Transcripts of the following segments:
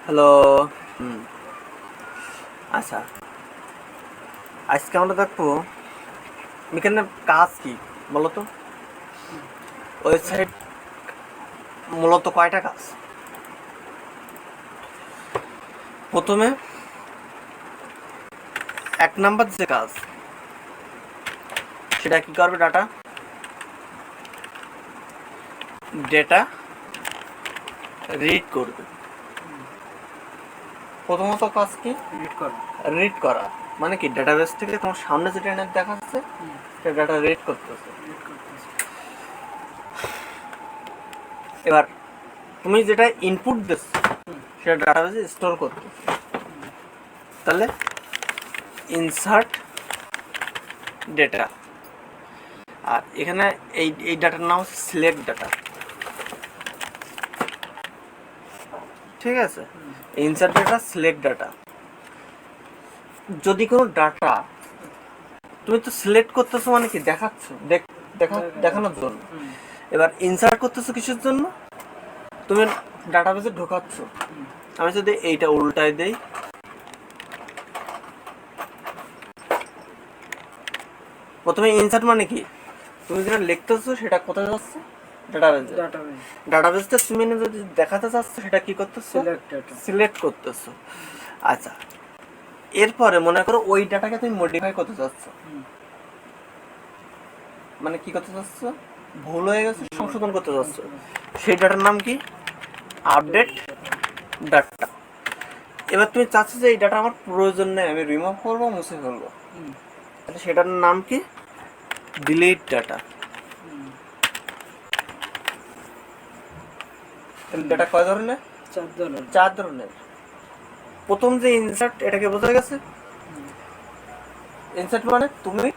Hello. হুম। আচ্ছা, আজকে আমরা দেখবো এখানে কাজ কি বলতো। ওয়েবসাইট মূলত কয়টা কাজ। প্রথমে এক নাম্বার যে কাজ সেটা কি করবে, ডেটা রিড করবে। প্রথমত কাজ কি, রিড করা। মানে কি, ডেটাবেস থেকে তোমার সামনে যেটা এনে দেখাচ্ছে সেটা ডাটা রিড করতেছে। এবার তুমি যেটা ইনপুট দিচ্ছ সেটা ডাটাবেসে স্টোর করতে। তাহলে ইনসার্ট ডেটা, আর এখানে এই ডাটার নাম হচ্ছে সিলেক্ট ডাটা। ঠিক আছে, ইনসার্ট ডাটা, সিলেক্ট ডাটা। যদি কোনো ডাটা তুমি তো সিলেক্ট করতেছো, মানে কি দেখাচ্ছ, দেখানোর জন্য। এবার ইনসার্ট করতেছো কিসের জন্য, তুমি ডাটাবেসে ঢোকাচ্ছ। আমি যদি এইটা উল্টায় দেই, প্রথমে ইনসার্ট মানে কি, তুমি যেটা লিখতেছো সেটা কোথায় যাচ্ছে, ডাটাবেসে। ডাটাবেসটা তুমি যদি দেখাতে চাচ্ছ সেটা কি করতেছো, সিলেক্ট করতেছো। আচ্ছা, এরপরে মনে করো ওই ডাটাকে তুমি মডিফাই করতে চাচ্ছ, মানে কি করতে চাচ্ছ, ভুল হয়ে গেছে সংশোধন করতে চাচ্ছ। সেই ডাটার নাম কি, আপডেট ডাটা। এবার তুমি চাচ্ছ যে এই ডাটা আমার প্রয়োজন নেই, আমি রিমুভ করবো, মুছে ফেলবো, তাহলে সেটার নাম কি, ডিলিট ডাটা। ডাটা কয় ধরনের, চার ধরনের। প্রথম যে ইনসার্ট, এটাকে বোঝা গেছে। ইনসার্ট মানে তুমি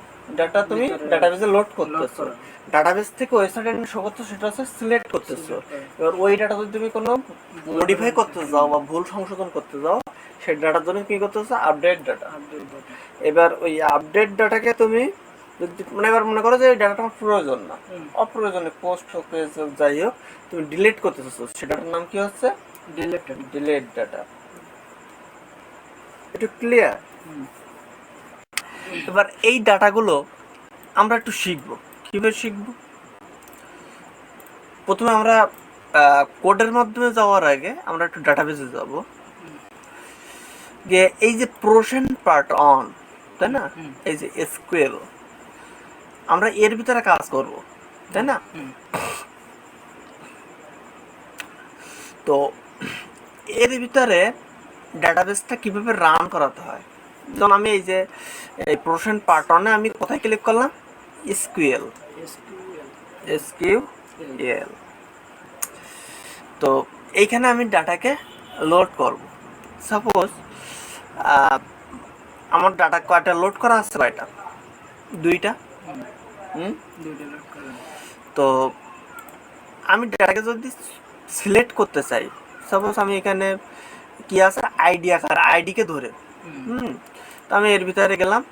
ডাটাবেসে লোড করতেছো, ডাটাবেস থেকে ওয়েবসাইটে শো করতেছো, সেটা হচ্ছে সিলেক্ট করতেছো। এবার ওই ডাটা যদি তুমি কোনো মডিফাই করতে যাও বা ভুল সংশোধন করতে যাও, সেই ডাটার জন্য কি করতেছো, আপডেট ডাটা। এবার ওই আপডেট ডাটাকে তুমি মানে এবার মনে করো যে এই ডাটাটা আমার প্রয়োজন না, অপ্রয়োজনীয় পোস্ট হোক, পেজ হোক, যাই হোক, তুমি ডিলিট করতে চাচ্ছ, সেটার নাম কি হচ্ছে, ডিলিট ডাটা। এটা ক্লিয়ার? এবার এই ডাটাগুলো আমরা একটু শিখবো। কীভাবে শিখবো, প্রথমে আমরা কোডের মাধ্যমে যাওয়ার আগে আমরা একটু ডাটাবেসে যাব, যে এই যে প্রোশন পার্ট অন, তাই না, এই যে এসকিউএল, আমরা এর ভিতরে কাজ করব, তাই না। তো এর ভিতরে ডাটাবেসটা কিভাবে রান করাতে হয়, যেমন আমি এই যে এই প্রোশন পার্ট অনে আমি কোথায় ক্লিক করলাম, এসকিউএল। তো এইখানে আমি ডাটাকে লোড করব। সাপোজ আমার ডাটা কয়টা লোড করা আছে, কয়টা, দুইটা। তো আমি ডাটাকে যদি সিলেক্ট করতে চাই, সাপোজ আমি এখানে কি আছে, আইডি আকার, আইডিকে ধরে, তো আমি এর ভিতরে গেলাম,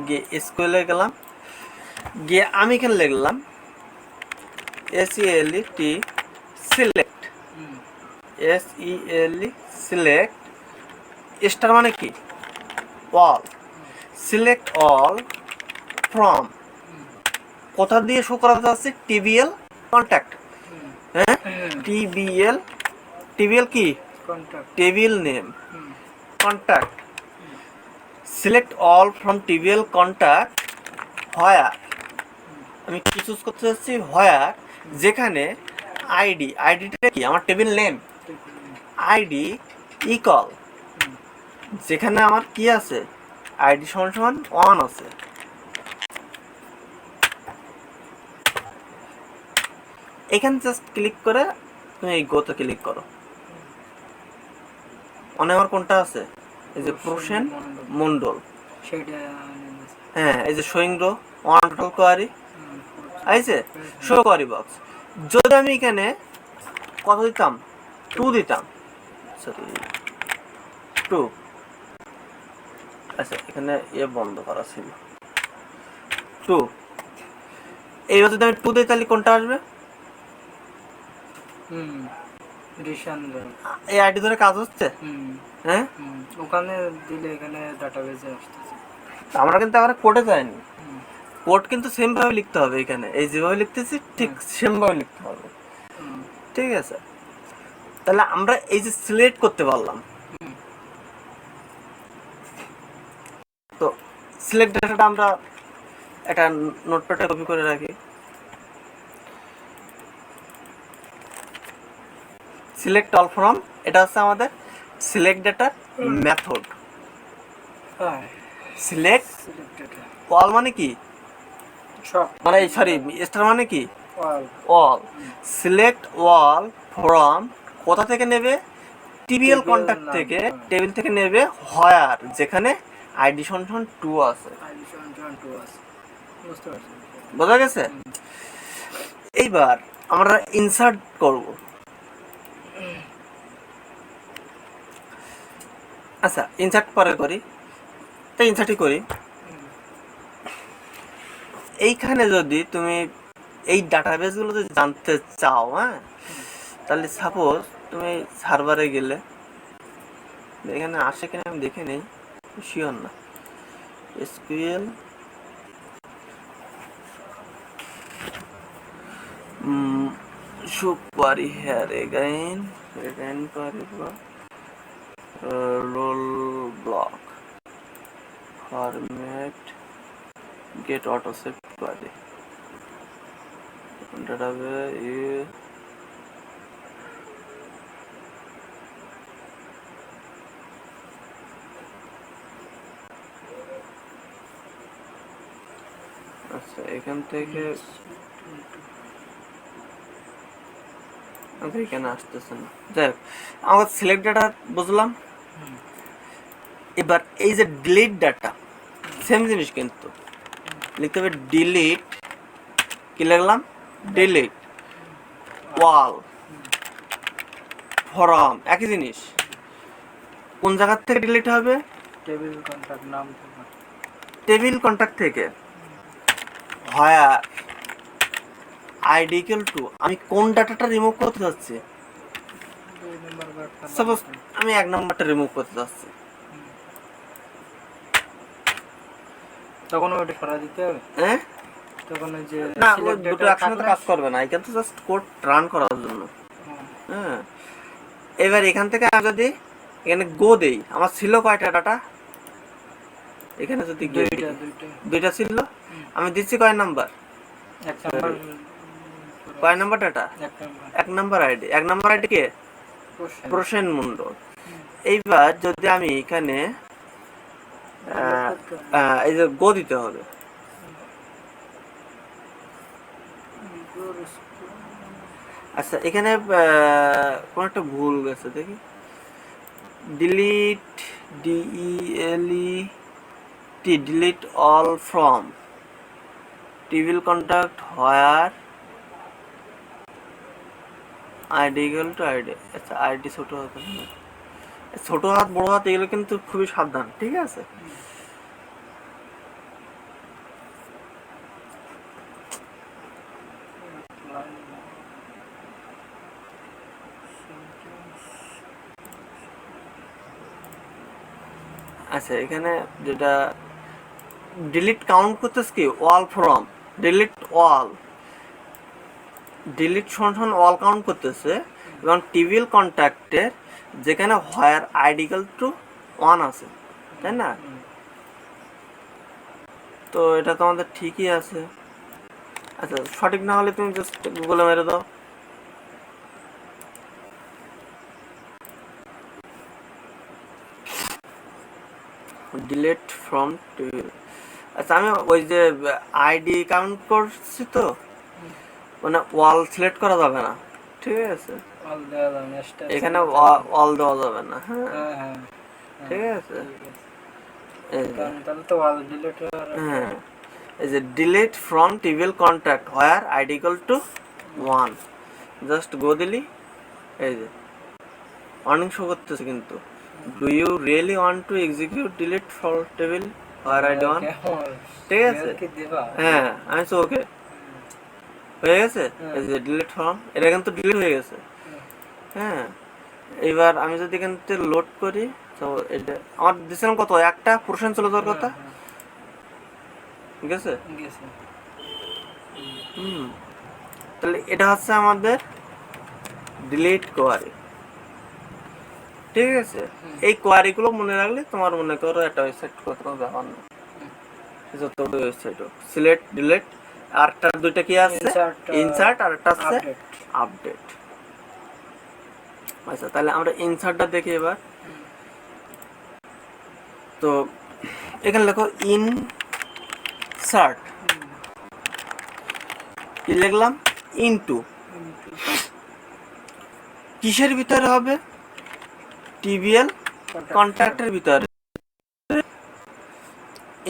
গিয়ে এসকিউএলে গেলাম, গিয়ে আমি এখানে লিখলাম SELECT, সিলেক্ট, সিলেক্ট স্টার মানে কি, অল, সিলেক্ট অল ফ্রম, কোথা দিয়ে শো করা যাচ্ছে, টিবিএল কন্ট্যাক্ট। হ্যাঁ, টিবিএল কি, table name contact. Select all from TBL contact where, আমি কি চুজ করতে যাচ্ছি, হোয়ার, যেখানে আইডিটা কি, আমার টেবিল নেম, আইডি ইকল, যেখানে আমার কি আছে, আইডি সমান 1 আছে। এখানে জাস্ট ক্লিক করে তুমি এই গোতে ক্লিক করো। মনে আমার কোনটা আছে, এই যে প্রসেন মন্ডল, হ্যাঁ, এই যে showing row, one total query, আইছে শো কোয়ারি বক্স। যদি আমি এখানে কত দিতাম, 2 দিতাম, সরি 2, আচ্ছা এখানে বন্ধ করা ছিল 2। এইবার যদি আমি 2 দিই তাহলে কোনটা আসবে, রিশান এই আইডি ধরে কাজ হচ্ছে। হ্যাঁ, ওখানে দিলে এখানে ডাটাবেজে আসতেছে। আমরা কিন্তু আবার কোডে যাইনি, কোড কিন্তু সেম ভাবে লিখতে হবে, এখানে এই যেভাবে লিখতেছি ঠিক সেম ভাবে লিখতে হবে। ঠিক আছে, তাহলে আমরা এই যে সিলেক্ট করতে পারলাম, তো সিলেক্ট ডাটাটা আমরা একটা নোটপ্যাডে কপি করে রাখি। সিলেক্ট অল ফ্রম, এটা হচ্ছে আমাদের সিলেক্ট ডাটার মেথড। সিলেক্ট অল মানে কি, মানে সরি স্টার মানে কি অল। সিলেক্ট অল ফ্রম কোথা থেকে নেবে, টিবিএল কন্ট্যাক্ট থেকে, টেবিল থেকে নেবে হোয়ার, যেখানে আইডি সমান 2 আছে। বোঝা গেছে? এইবার আমরা ইনসার্ট করব। আচ্ছা, ইনসার্ট পরে করি, তাই ইনসার্টই করি। এইখানে যদি তুমি এই ডাটাবেসগুলো যদি জানতে চাও, হ্যাঁ, তাহলে সাপোজ তুমি সার্ভারে গেলে, এখানে আসে কিনা আমি দেখে নেই, শিওর না। SQL show query here again roll block format get auto set query database আচ্ছা, এখান থেকে এখানে আসতেছে না। যাই হোক, আমার সিলেক্ট ডাটা বুঝলাম। এবার এই যে ডিলিট ডাটা, সেম জিনিস কিন্তু লিখতে হবে ডিলিট, কি লিখলাম, ডিলিট ওয়াল ফরম, একই জিনিস। কোন জায়গা থেকে ডিলিট হবে, টেবিল কন্ট্যাক্ট নাম থেকে, টেবিল কন্ট্যাক্ট থেকে। হোয়ার আইডি ইকুয়াল টু, আমি কোন ডাটাটা রিমুভ করতে যাচ্ছি, সাপোজ আমি 1 নাম্বারটা রিমুভ করতে যাচ্ছি, তখন ওটা সরা দিতে হবে। হ্যাঁ, তখন ওই যে না, ওই দুটো একসাথে তো কাজ করবে না, এটা তো জাস্ট কোড রান করার জন্য। হ্যাঁ, এবার এখান থেকে আমি যদি এখানে গো দেই, আমার ছিল কয়টা ডাটা, এখানে যদি দুইটা ছিল, আমি দিচ্ছি কয় নাম্বার, কয় number data, 1 number ID. 1 number ID কে, প্রসেন মন্ডল। এইবার যদি আমি এখানে এই যে গো দিতে হবে, আচ্ছা এখানে কোন একটা ভুল গেছে, দেখি, delete D E L E T E delete all from table contact where ID equal to ID. আচ্ছা, আইডি ছোট হাত, ছোট হাত বড় হাত এগুলো কিন্তু খুবই সাবধান, ঠিক আছে। আচ্ছা, এখানে যেটা ডিলিট কাউন্ট করতেছে কি, ওয়াল ফ্রম, ডিলিট ওয়াল, ডিলিট সমান ওয়াল কাউন্ট করতেছে, এবং টিবিএল কন্ট্যাক্টের যেখানে হোয়ার আইডি ইকুয়াল টু 1 আছে, তাই না? তো এটা তো আমাদের ঠিকই আছে। আচ্ছা, সঠিক না হলে তুমি জাস্ট গুগলে মেরে দাও। Delete from table. আচ্ছা, আমি ওই যে আইডি কাউন্ট করছি, তো মানে ওয়াল সিলেক্ট করা যাবে না, ঠিক আছে, এখানে ওয়াল দেওয়া যাবে না। হ্যাঁ, ঠিক আছে, হ্যাঁ, এই যে delete from table contact where ID equal to 1, just go দিলি, এই যে ওয়ার্নিং শো করতেছে কিন্তু, do you really want to execute delete for table where ID 1, ঠিক আছে। হ্যাঁ, আমি তো ওকে হয়ে গেছে, এই যে ডিলিট ফ্রম, এটা কিন্তু ডিলিট হয়ে গেছে। হ্যাঁ, এবার আমি যদি এখান থেকে লোড করি, তো এটা আমার দিছিলাম কত, একটা পোর্শন চলে যাওয়ার কথা, ঠিক আছে। গেছে। হুম, তাহলে এটা হচ্ছে আমাদের ডিলিট কোয়ারি, ঠিক আছে। এই কোয়ারিগুলো মনে রাখলে তোমার মনে করো একটা ওয়েবসাইট করতে কোনো ব্যাপার না, যত ওয়েবসাইট সিলেক্ট ডিলিট। আর তার দুইটা কি আছে, ইনসার্ট আর একটা আছে আপডেট। আচ্ছা, তাহলে আমরা ইনসার্টটা দেখি এবার। তো এখানে লেখো ইনসার্ট, কি লিখলাম, ইনটু, কিসের ভিতরে হবে, টিবিএল কন্ট্যাক্টের ভিতরে।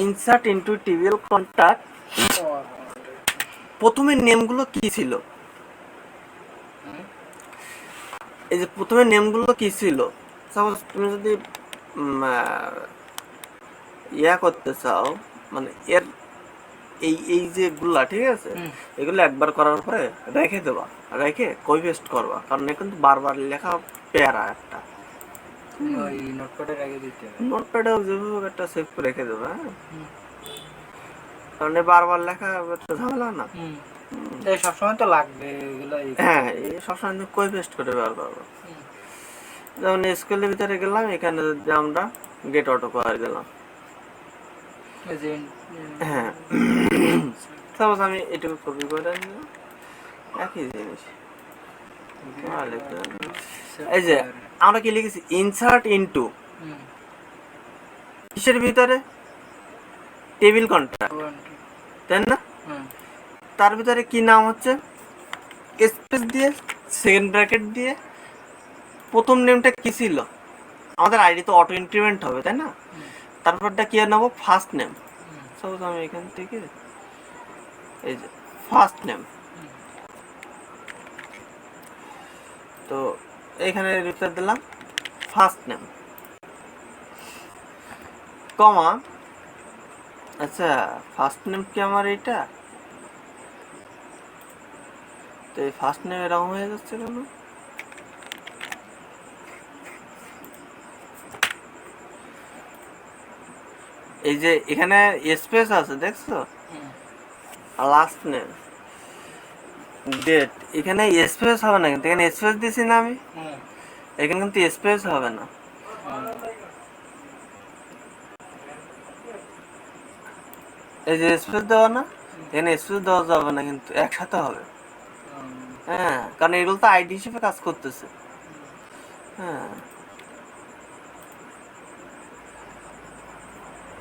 Insert into TBL contact. প্রথমে নেমগুলো কি ছিল, এই যে প্রথমে নেমগুলো কি ছিল, সাপোজ তুমি যদি ইয়া করতে চাও, মানে এর এই এই যেগুলা, ঠিক আছে, এগুলো একবার করার পরে রেখে দেবা, রেখে কপি পেস্ট করবা, কারণ এ কিন্তু বারবার লেখা প্যারা একটা। ওই নোটপ্যাডে রেখে দিতে হবে। নোটপ্যাডেও যেভাবে একটা সেভ করে রেখে দেবা, হ্যাঁ, কারণ এ বারবার লেখা একটা ঝামেলা না। এই সবসময় তো লাগবে এগুলো। হ্যাঁ, এই সবসময় কপি পেস্ট করে ব্যবহার করবো। যেমন স্কুলের ভিতরে গেলাম, এখানে যদি আমরা গেট অটো করে দিলাম, হ্যাঁ, সাপোজ আমি এটুকু কপি করে নিলাম, একই জিনিস। এই যে আমরা কি লিখেছি, ইনসার্ট ইনটু, কিসের ভিতরে, টেবিল কন্ট্রাক্ট, তাই না। তার ভিতরে কি নাম হচ্ছে, স্পেস দিয়ে সেকেন্ড ব্র্যাকেট দিয়ে প্রথম নেমটা কি ছিল, আমাদের আইডি তো অটো ইনক্রিমেন্ট হবে, তাই না। তারপরটা কি নেবো, ফার্স্ট নেম। সাপোজ আমি এখান থেকে এই যে ফার্স্ট নেম, তো এইখানে রিপ্লাই দিলাম ফার্স্ট নেম, কমা। আচ্ছা, ফার্স্ট নেম কি আমার এইটা, তো এই ফার্স্ট নেম এরকম হয়ে যাচ্ছে কেন, এই যে এখানে স্পেস আছে দেখছো, লাস্ট নেম ডেট, এখানে স্পেস হবে না, কিন্তু এখানে স্পেস দিছি না আমি, এখানে কিন্তু স্পেস হবে না। এই যে স্পেস দেওয়া না, এখানে স্পেস দেওয়া যাবে না, কিন্তু একসাথে হবে। হ্যাঁ, কারণ এগুলো তো আইডি হিসেবে কাজ করতেছে। হ্যাঁ,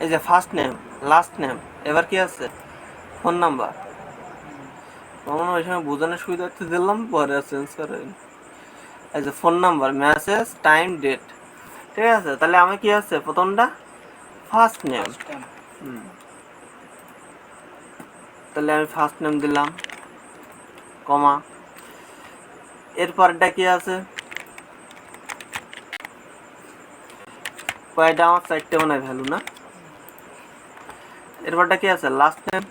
এই যে ফার্স্ট নেম, লাস্ট নেম, এবার কি আছে, ফোন নাম্বার। মনে ওই সময় বোঝানোর সুবিধার্থে দিলাম, পরে চেঞ্জ করে। এই যে phone number, message, time, date, ঠিক আছে। তাহলে আমি কি আছে, প্রথমটা ফার্স্ট নেম, তাহলে আমি ফার্স্ট নেম দিলাম, কমা। এরপরটা কি আছে, কয়টা, আমার চারটে মনে হয় ভ্যালু না। এরপরটা কি আছে, last name,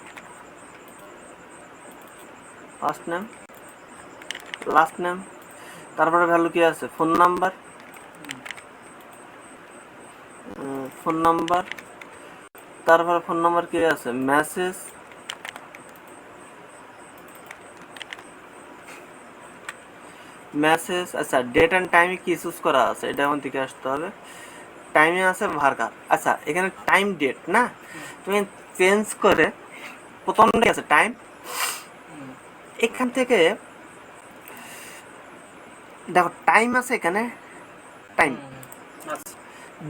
first name, last name, তারপরে ভ্যালু কি আছে, ফোন নাম্বার, ফোন নাম্বার, তারপরে ফোন নাম্বার কি আছে, মেসেজ, মেসেজ। আচ্ছা, ডেট অ্যান্ড টাইমে কি চুজ করা আছে, এটা আমার দিকে আসতে হবে। টাইমে আছে ভার্গার। আচ্ছা, এখানে টাইম ডেট না, তুমি চেঞ্জ করে প্রথমটা আছে টাইম, এখান থেকে দেখো টাইম আছে এখানে, টাইম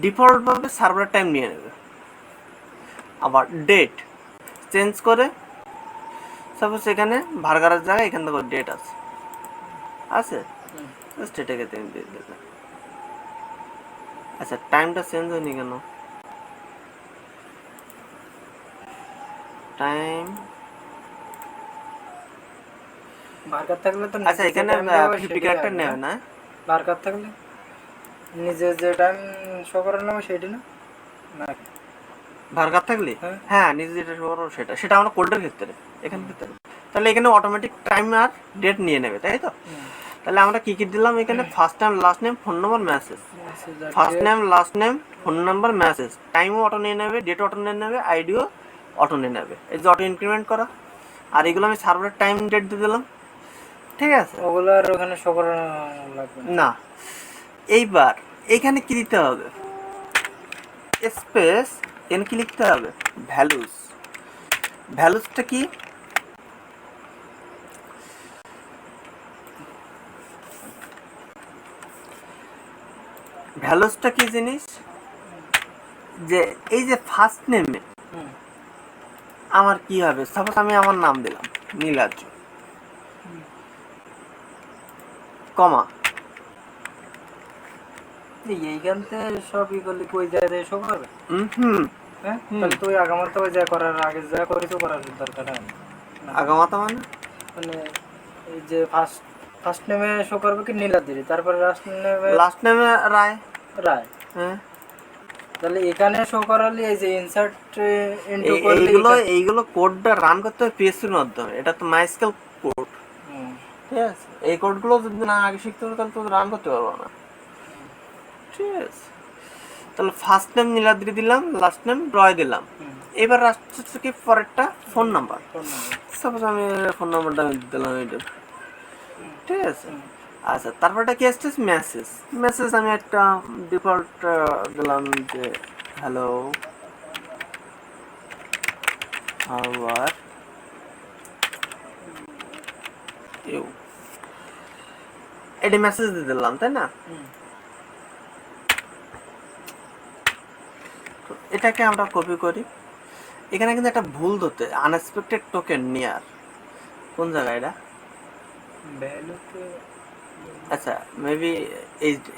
ডিফল্ট ভাবে সার্ভার টাইম নিয়ে নেবে। আবার ডেট চেঞ্জ করে, সাপোজ এখানে ভার্গারের জায়গায় এখান থেকে ডেট আছে, আছে জাস্ট এটাকে দিয়ে দেবে। আচ্ছা, টাইমটা চেঞ্জ হয়নি কেন, টাইম, বারকার থাকলে তো আচ্ছা এখানে 50 ক্যারেক্টার নেবে না, বারকার থাকলে নিজে যে টাইম শো করার নাম সেটা না, ভার্গার থাকলে, হ্যাঁ নিজে যেটা করো সেটা, সেটা আমরা কোডের ক্ষেত্রে, এখানে ক্ষেত্রে। তাহলে এখানে অটোমেটিক টাইম আর ডেট নিয়ে নেবে, তাই তো। তাহলে আমরা কি কি দিলাম এখানে? First name, last name, phone number, message. First name, last name, phone number, message. টাইমও অটো নিয়ে নেবে, ডেট অটো নিয়ে নেবে, আইডিও অটো নিয়ে নেবে। এই যে অটো ইনক্রিমেন্ট করা, আর এগুলো আমি সার্ভারের টাইম ডেট দিয়ে দিলাম, ঠিক আছে? ওগুলো আর ওখানে শো করা লাগবে না। না, এইবার এইখানে কি দিতে হবে? স্পেস, এখানে কি লিখতে হবে? ভ্যালুস। ভ্যালুসটা কি? ভ্যালুসটা কি জিনিস? যে এই যে ফার্স্ট নেমে হুম। আমার কি হবে? সাপোজ আমি আমার নাম দিলাম নীলাদ্র, কমা, এইখান থেকে সব ই করলে কই যায় শো করবে? হুম, হ্যাঁ, তাহলে তুই আগামার তো যা করার আগে যা করি তো করার দরকার হয় না। আগামাতা মানে মানে এই যে ফার্স্ট নেমে শো করবে কি নীলাদ্রি, তারপরে লাস্ট নেমে রায়। রায়। হ্যাঁ, তাহলে এখানে শো করালে এই যে ইনসার্ট ইনটু করলে এইগুলো কোডটা রান করতে হবে পিএসসির মাধ্যমে। এটা তো মাইস্কেল কোড, ঠিক আছে? এই কোডগুলো যদি না আগে শিখতে হবে তাহলে তো রান করতে পারবো না, ঠিক আছে? তাহলে ফার্স্ট নেম নীলাদ্রি দিলাম, লাস্ট নেম রয় দিলাম। এবার আসছে কি পরেরটা? Phone number. সাপোজ আমি ফোন নাম্বারটা আমি দিলাম এটা, ঠিক আছে? আচ্ছা, তারপরটা কি আসছে? মেসেজ। মেসেজ আমি একটা ডিফল্ট দিলাম যে হ্যালো, হাউ আর ইউ, এটা মেসেজ দিয়ে দিলাম, তাই না? তো এটাকে আমরা কপি করি। এখানে কিন্তু একটা ভুল ধরতে, আনএক্সপেক্টেড টোকেন নিয়ার, কোন জায়গায় এটা? আচ্ছা, মেবি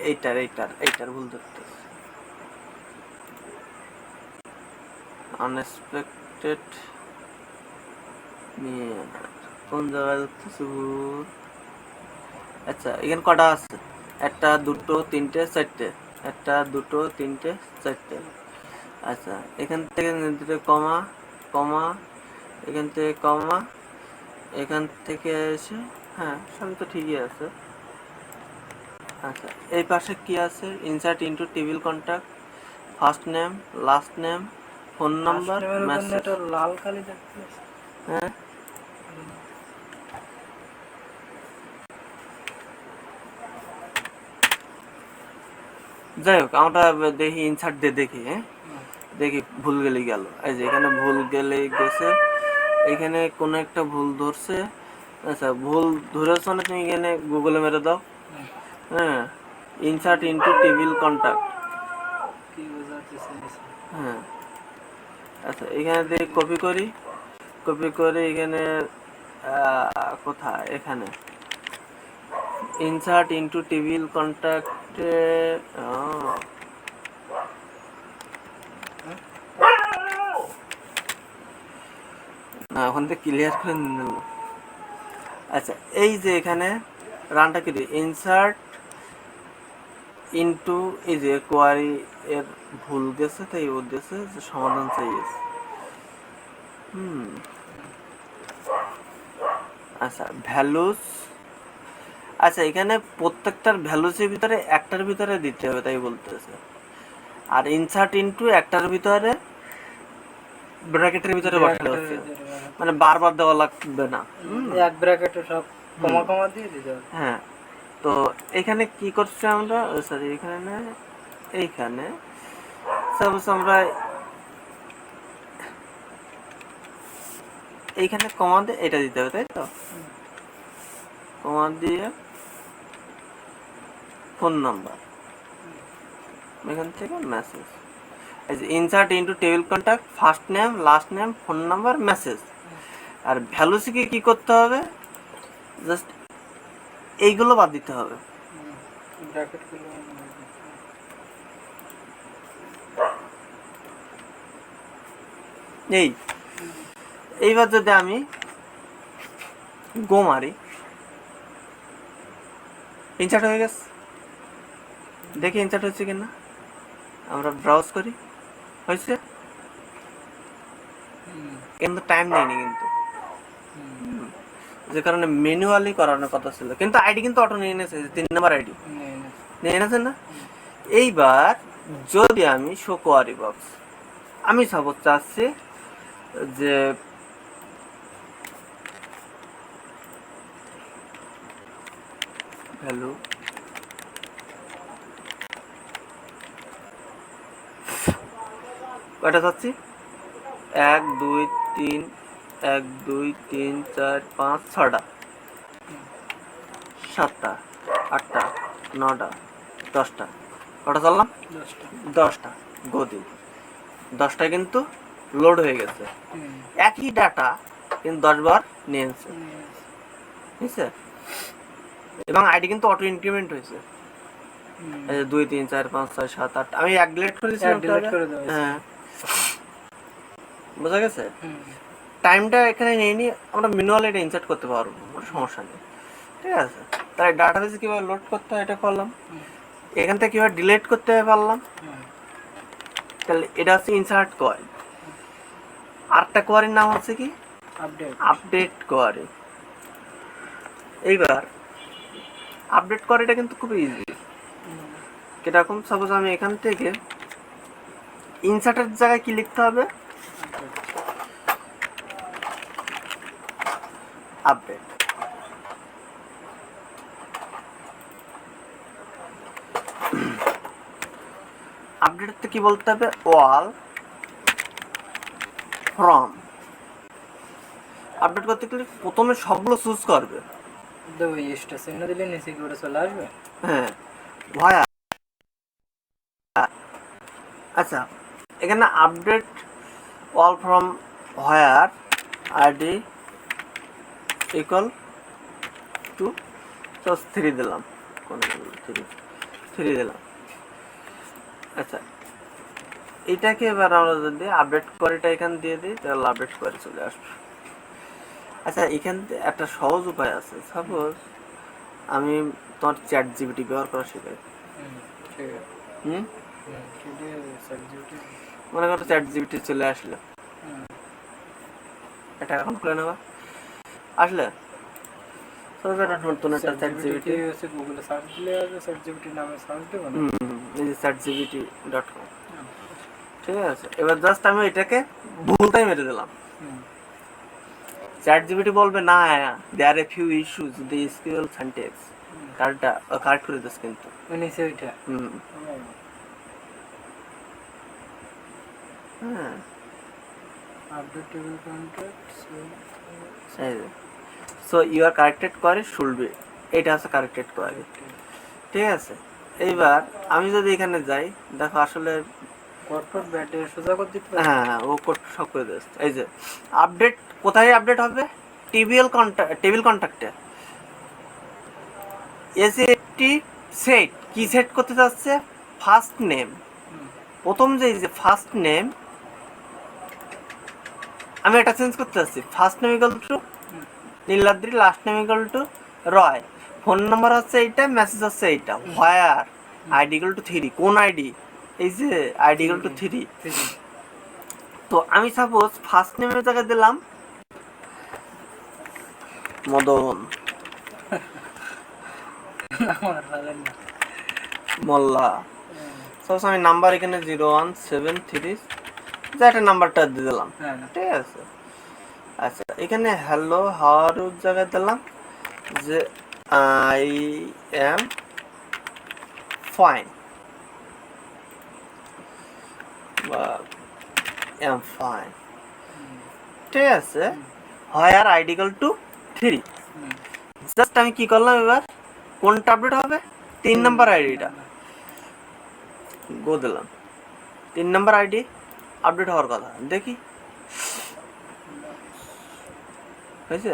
এইটার ভুল ধরতে, আনএক্সপেক্টেড নিয়ার কোন জায়গায় ধরতেছে ভুল? আচ্ছা, এখানে কটা আছে? একটা, দুটো, তিনটে, চারটে। একটা, দুটো, তিনটে, চারটে। আচ্ছা, এখান থেকে কমা, কমা, এখান থেকে কমা, এখান থেকে এসে, হ্যাঁ সবই তো ঠিকই আছে। আচ্ছা, এই পাশে কি আছে? Insert into table contact, first name, last name, phone number, message. লাল কালি দেখতে হ্যাঁ, যাই হোক, আমরা দেখি ইনসার্ট দিয়ে দেখি। হ্যাঁ, দেখি ভুল গেলে গেল। এই যে এখানে ভুল গেলে গেছে, এখানে কোনো একটা ভুল ধরছে। আচ্ছা, ভুল ধরেছ না, তুমি এখানে গুগলে মেরে দাও। হ্যাঁ, ইনসার্ট ইনটু টেবিল কন্টাক্ট। হ্যাঁ, আচ্ছা, এখানে দিয়ে কপি করি, কপি করে এখানে কোথায়? এখানে ইনসার্ট ইনটু টেবিল কন্টাক্টে, না ওখান থেকে ক্লিয়ার করে নিল। আচ্ছা, এই যে এখানে রানটা কি দিই? ইনসার্ট ইনটু, এই যে কোয়ারি এর ভুল গেছে, তাই ও দিয়েছে যে সমাধান চাইছে। আচ্ছা, ভ্যালুস। আচ্ছা, এখানে প্রত্যেকটার ভ্যালুসের ভিতরে একটার ভিতরে দিতে হবে, তাই বলতেছে। আর ইনসার্ট ইনটু একটার ভিতরে ব্র্যাকেটের ভিতরে বসাতে হচ্ছে, মানে বারবার দেওয়া লাগবে না। এক ব্র্যাকেটে সব কমা কমা দিয়ে দিতে হবে। হ্যাঁ, তো এখানে কি করছি আমরা? সরি, এখানে না, এইখানে সাপোজ আমরা এইখানে কমা দিয়ে এটা দিতে হবে, তাই তো? কমা দিয়ে ফোন নাম্বার, এখান থেকে message. Insert into table contact, first name, last name, phone number, message. আর ভ্যালুসিকে কি করতে হবে? জাস্ট এইগুলো বাদ দিতে হবে। এইবার যদি আমি গো মারি, ইনসার্ট হয়ে গেছে। দেখি ইনসার্ট হচ্ছে কিনা, আমরা ব্রাউজ করি, হয়েছে কিন্তু টাইম নেইনি কিন্তু। যে কারণে ম্যানুয়ালি করানোর কথা ছিল, কিন্তু আইডি কিন্তু অটো নিয়ে নিয়েছে, 3 নাম্বার আইডি নিয়ে নিয়েছে না। এইবার যদি আমি শো কোয়ারি বক্স, আমি সাপোজ চাচ্ছি যে ভ্যালু কয়টা চাচ্ছি, 1 2 3 1 2 3 4 5 6টা 7টা 8টা 9টা 10টা, কটা চাললাম, 10টা গদি, 10টা কিন্তু লোড হয়ে গেছে। একই ডাটা কিন্তু 10 বার নিয়েছে, ঠিক আছে। এবং আইডি কিন্তু অটো ইনক্রিমেন্ট হয়েছে, 2 3 4 5 6 7 8, আমি এক ডিলিট করে দিয়েছিলাম। হ্যাঁ, বোঝা গেছে। টাইমটা এখানে নিয়ে নিয়ে আমরা ম্যানুয়ালি এটা ইনসার্ট করতে পারবো, কোনো সমস্যা নেই, ঠিক আছে। তাই ডাটাবেসে কীভাবে লোড করতে হয় এটা করলাম, এখান থেকে কীভাবে ডিলিট করতে পারলাম। তাহলে এটা হচ্ছে ইনসার্ট কোয়ারি। আরেকটা কোয়ারির নাম হচ্ছে কি, আপডেট কোয়ারি। এইবার আপডেট কোয়ারিটা কিন্তু খুব ইজি। কিরকম, সাপোজ আমি এখান থেকে ইনসার্টের জায়গায় কি লিখতে হবে, আপডেট। আপডেটে কি বলতে হবে, ওয়াল ফ্রম। আপডেট করতে গেলে প্রথমে সবগুলো চুজ করবে, দিলে নিচে কি ওটা চলে আসবে। হ্যাঁ, ভয়া। আচ্ছা, এখানে update all from where ID equal two 3 দিলাম, কোন 3 দিলাম। আচ্ছা, এটাকে এবার আমরা যদি আপডেট কোয়ারিটা এখানে দিয়ে দিই তাহলে আপডেট কোয়ারি চলে আসবে। আচ্ছা, এখান থেকে একটা সহজ উপায় আছে। সাপোজ আমি তোমার চ্যাট জিপিটি ব্যবহার করা শেখাই, মনে করো চ্যাট জিপিটি চলে আসলো, এটা অ্যাকাউন্ট খুলে নেবা, আসলে নতুন একটা চ্যাট জিপিটি গুগলে সার্চ দিলে চ্যাট জিপিটি নামে সার্চ দেব, এই যে chatgpt.com, ঠিক আছে। এবার জাস্ট আমি এটাকে ভুলটাই মেরে দিলাম, চ্যাট জিপিটি বলবে না there a few issues the SQL syntax, correct করে দিস কিন্তু নিচে ওইটা। হ্যাঁ, update table contact so you are corrected query should be, এটা হচ্ছে কারেক্টেড কোয়ারি, ঠিক আছে। এইবার আমি যদি এখানে যাই, দেখো আসলে হ্যাঁ ও কোড সব করে দিচ্ছে। এই যে আপডেট কোথায় আপডেট হবে, টেবিল কন্ট্যাক্টে। এসে একটি সেট কি সেট করতে যাচ্ছে, ফার্স্ট নেম। প্রথম যে ফার্স্ট নেম আমি এটা চেঞ্জ করতে যাচ্ছি, first name equal to Niladri, last name equal to Roy, phone number হচ্ছে এইটা, মেসেজ হচ্ছে এইটা, হোয়ার আইডি ইকুয়াল টু 3, কোন আইডি, এই যে আইডি ইকুয়াল টু 3। তো আমি সাপোজ ফার্স্ট নেমের জায়গায় দিলাম মদন মোল্লা, সাপোজ আমি নাম্বার এখানে 0173 যে একটা নাম্বারটা দিয়ে দিলাম, ঠিক আছে। আচ্ছা, এখানে হ্যালো হাওয়ার জায়গায় দিলাম যে আই এম ফাইন বা এম ফাইন, ঠিক আছে। হোয়ার আইডি ইকুয়াল টু 3, জাস্ট আমি কি করলাম, এবার কোনটা আপডেট হবে, 3 নাম্বার আইডিটা গো দিলাম, 3 নাম্বার আইডি আপডেট হওয়ার কথা, দেখি হয়েছে।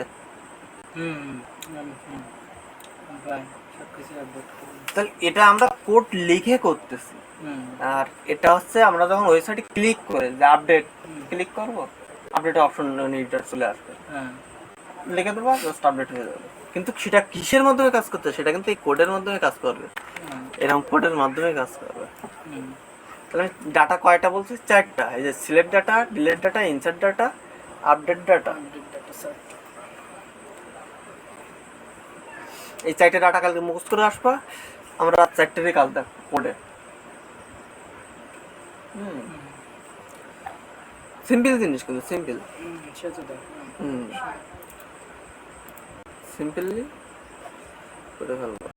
তাহলে এটা আমরা কোড লিখে করতেছি, আর এটা হচ্ছে আমরা যখন ওয়েবসাইটে ক্লিক করে যে আপডেট ক্লিক করবো, আপডেট অপশন নির্দেশ চলে আসবে, লিখে দেবো, জাস্ট আপডেট হয়ে যাবে। কিন্তু সেটা কিসের মাধ্যমে কাজ করতে, সেটা কিন্তু এই কোডের মাধ্যমে কাজ করবে, এরকম কোডের মাধ্যমে কাজ করবে। তাহলে ডাটা কয়টা বলছি, 4টা। এই যে select data, delete data, insert data, update data. এই 4টে ডাটা কালকে মুখস্থ করে আসবা, আমরা রাত 4টেরই কাজ দেখ কোডে। সিম্পল জিনিস কিন্তু সিম্পল। সেটা দেখ। সিম্পলি করে ফেলবো।